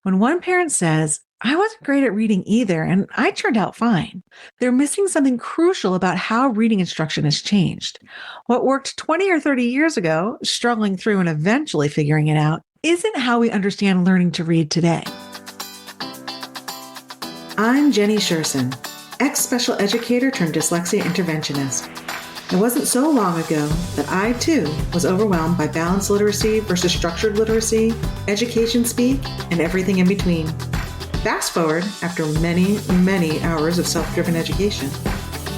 When one parent says, I wasn't great at reading either, and I turned out fine, they're missing something crucial about how reading instruction has changed. What worked 20 or 30 years ago, struggling through and eventually figuring it out, isn't how we understand learning to read today. I'm Jenny Scherson, ex-special educator turned dyslexia interventionist. It wasn't so long ago that I, too, was overwhelmed by balanced literacy versus structured literacy, education speak, and everything in between. Fast forward after many, many hours of self-driven education,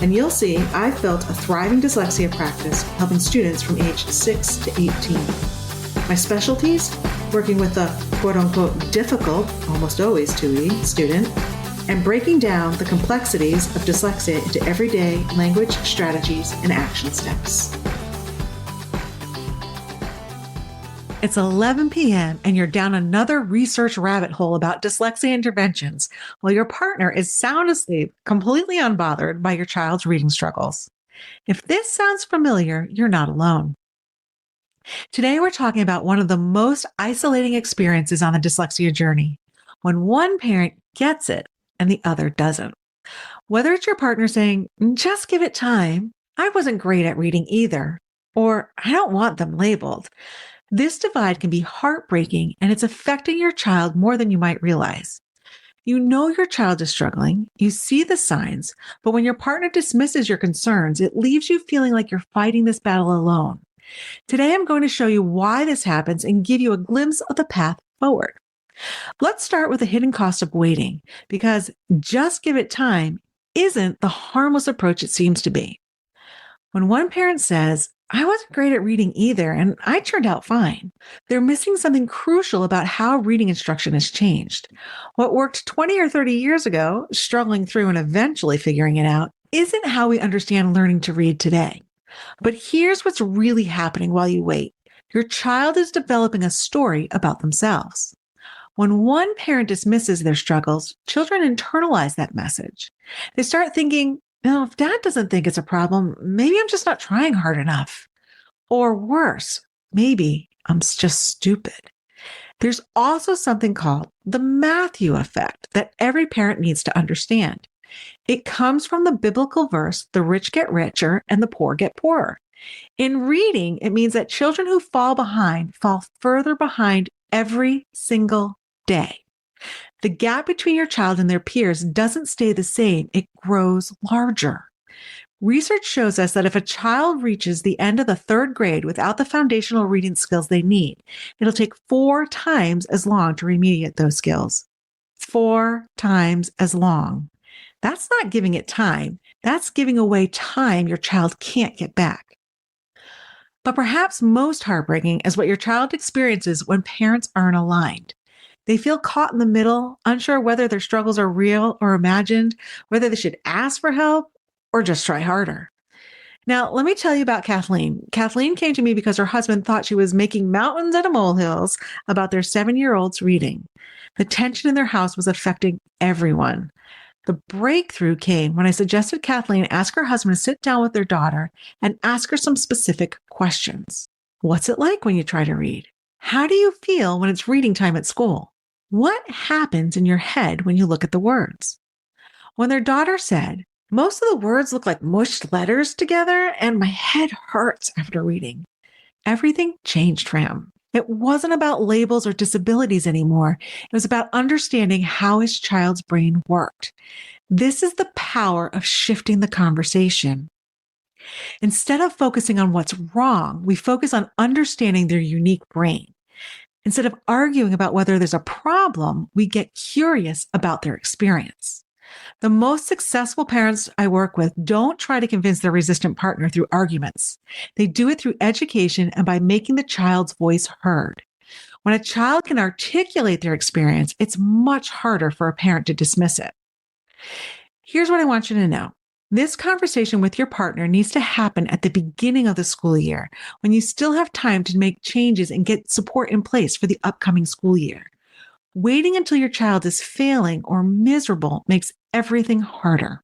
and you'll see I've built a thriving dyslexia practice helping students from age 6 to 18. My specialties? Working with the quote-unquote difficult, almost always 2E, student, and breaking down the complexities of dyslexia into everyday language strategies and action steps. It's 11 p.m. and you're down another research rabbit hole about dyslexia interventions while your partner is sound asleep, completely unbothered by your child's reading struggles. If this sounds familiar, you're not alone. Today, we're talking about one of the most isolating experiences on the dyslexia journey, when one parent gets it and the other doesn't. Whether it's your partner saying, just give it time, I wasn't great at reading either, or I don't want them labeled, this divide can be heartbreaking and it's affecting your child more than you might realize. You know your child is struggling, you see the signs, but when your partner dismisses your concerns, it leaves you feeling like you're fighting this battle alone. Today, I'm going to show you why this happens and give you a glimpse of the path forward. Let's start with the hidden cost of waiting, because just give it time isn't the harmless approach it seems to be. When one parent says, I wasn't great at reading either, and I turned out fine, they're missing something crucial about how reading instruction has changed. What worked 20 or 30 years ago, struggling through and eventually figuring it out, isn't how we understand learning to read today. But here's what's really happening while you wait. Your child is developing a story about themselves. When one parent dismisses their struggles, children internalize that message. They start thinking, if dad doesn't think it's a problem, maybe I'm just not trying hard enough. Or worse, maybe I'm just stupid. There's also something called the Matthew effect that every parent needs to understand. It comes from the biblical verse, the rich get richer and the poor get poorer. In reading, it means that children who fall behind fall further behind every single day. The gap between your child and their peers doesn't stay the same, it grows larger. Research shows us that if a child reaches the end of the third grade without the foundational reading skills they need, it'll take 4 times as long to remediate those skills. 4 times as long. That's not giving it time. That's giving away time your child can't get back. But perhaps most heartbreaking is what your child experiences when parents aren't aligned. They feel caught in the middle, unsure whether their struggles are real or imagined, whether they should ask for help or just try harder. Now, let me tell you about Kathleen. Kathleen came to me because her husband thought she was making mountains out of molehills about their 7-year-old's reading. The tension in their house was affecting everyone. The breakthrough came when I suggested Kathleen ask her husband to sit down with their daughter and ask her some specific questions. What's it like when you try to read? How do you feel when it's reading time at school? What happens in your head when you look at the words? When their daughter said, most of the words look like mushed letters together and my head hurts after reading, everything changed for him. It wasn't about labels or disabilities anymore. It was about understanding how his child's brain worked. This is the power of shifting the conversation. Instead of focusing on what's wrong, we focus on understanding their unique brain. Instead of arguing about whether there's a problem, we get curious about their experience. The most successful parents I work with don't try to convince their resistant partner through arguments. They do it through education and by making the child's voice heard. When a child can articulate their experience, it's much harder for a parent to dismiss it. Here's what I want you to know. This conversation with your partner needs to happen at the beginning of the school year, when you still have time to make changes and get support in place for the upcoming school year. Waiting until your child is failing or miserable makes everything harder.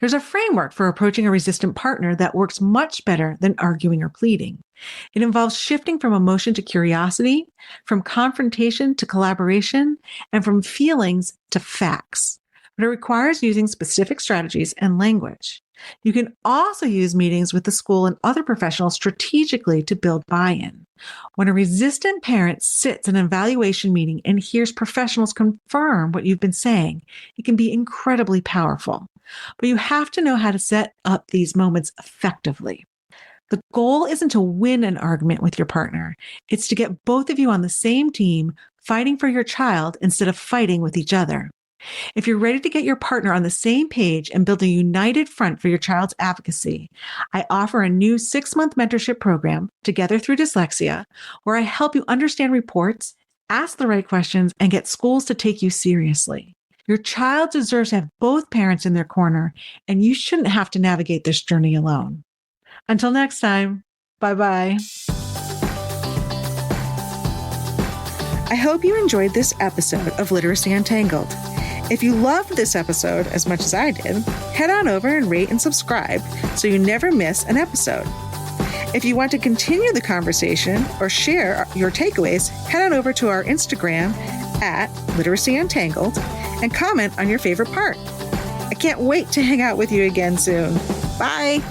There's a framework for approaching a resistant partner that works much better than arguing or pleading. It involves shifting from emotion to curiosity, from confrontation to collaboration, and from feelings to facts. But it requires using specific strategies and language. You can also use meetings with the school and other professionals strategically to build buy-in. When a resistant parent sits in an evaluation meeting and hears professionals confirm what you've been saying, it can be incredibly powerful. But you have to know how to set up these moments effectively. The goal isn't to win an argument with your partner. It's to get both of you on the same team, fighting for your child instead of fighting with each other. If you're ready to get your partner on the same page and build a united front for your child's advocacy, I offer a new 6-month mentorship program, Together Through Dyslexia, where I help you understand reports, ask the right questions, and get schools to take you seriously. Your child deserves to have both parents in their corner, and you shouldn't have to navigate this journey alone. Until next time, bye-bye. I hope you enjoyed this episode of Literacy Untangled. If you loved this episode as much as I did, head on over and rate and subscribe so you never miss an episode. If you want to continue the conversation or share your takeaways, head on over to our Instagram at Literacy Untangled and comment on your favorite part. I can't wait to hang out with you again soon. Bye.